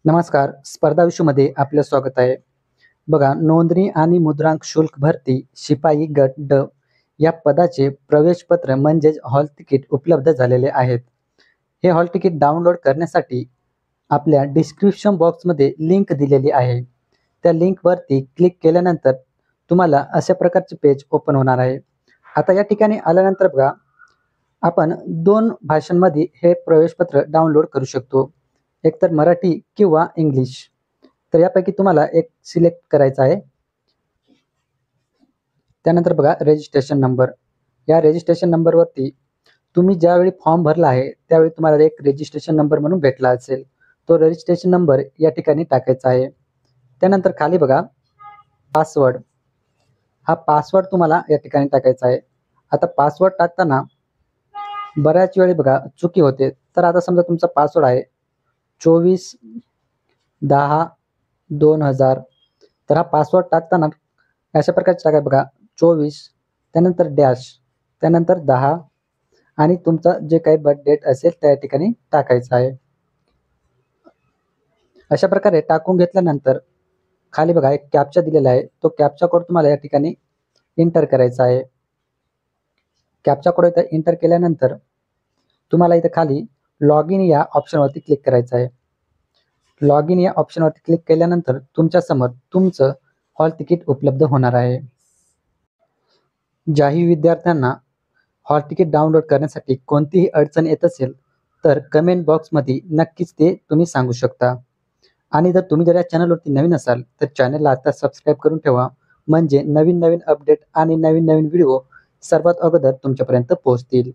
नमस्कार. स्पर्धा विषूमध्ये आपलं स्वागत आहे. बघा, नोंदणी आणि मुद्रांक शुल्क भरती शिपाई गट ड या पदाचे प्रवेशपत्र म्हणजेच हॉल तिकीट उपलब्ध झालेले आहेत. हे हॉल तिकीट डाउनलोड करण्यासाठी आपल्या डिस्क्रिप्शन बॉक्समध्ये लिंक दिलेली आहे. त्या लिंकवरती क्लिक केल्यानंतर तुम्हाला अशा प्रकारचे पेज ओपन होणार आहे. आता या ठिकाणी आल्यानंतर बघा, आपण 2 भाषांमध्ये हे प्रवेशपत्र डाउनलोड करू शकतो. एकतर मराठी किंवा इंग्लिश. तर यापैकी तुम्हाला एक सिलेक्ट करायचा आहे. त्यानंतर बघा रजिस्ट्रेशन नंबर. या रजिस्ट्रेशन नंबरवरती तुम्ही ज्यावेळी फॉर्म भरला आहे त्यावेळी तुम्हाला एक रजिस्ट्रेशन नंबर म्हणून भेटला असेल. तो रजिस्ट्रेशन नंबर या ठिकाणी टाकायचा आहे. त्यानंतर खाली बघा पासवर्ड. हा पासवर्ड तुम्हाला या ठिकाणी टाकायचा आहे. आता पासवर्ड टाकताना बऱ्याच वेळी बघा चुकी होते. तर आता समजा तुमचा पासवर्ड आहे 24/10/2000. तर हा पासवर्ड टाकताना अशा प्रकारचे टाका बघा 24 त्यानंतर डॅश त्यानंतर 10 आणि तुमचा जे काही बर्थ डेट असेल त्या ठिकाणी टाकायचा आहे. अशा प्रकारे टाकून घेतल्यानंतर खाली बघा एक कॅप्चा दिलेला आहे. तो कॅप्चा कोड तुम्हाला या ठिकाणी एंटर करायचा आहे. कॅप्चा कोड इथं एंटर केल्यानंतर तुम्हाला इथं खाली लॉग इन या ऑप्शनवरती क्लिक करायचं आहे. लॉग इन या ऑप्शनवरती क्लिक केल्यानंतर तुमच्यासमोर तुमचं हॉल तिकीट उपलब्ध होणार आहे. ज्याही विद्यार्थ्यांना हॉल तिकीट डाउनलोड करण्यासाठी कोणतीही अडचण येत असेल तर कमेंट बॉक्समध्ये नक्कीच ते तुम्ही सांगू शकता. आणि जर या चॅनलवरती नवीन असाल तर चॅनलला आता सबस्क्राईब करून ठेवा, म्हणजे नवीन नवीन अपडेट आणि नवीन नवीन व्हिडिओ सर्वात अगोदर तुमच्यापर्यंत पोहोचतील.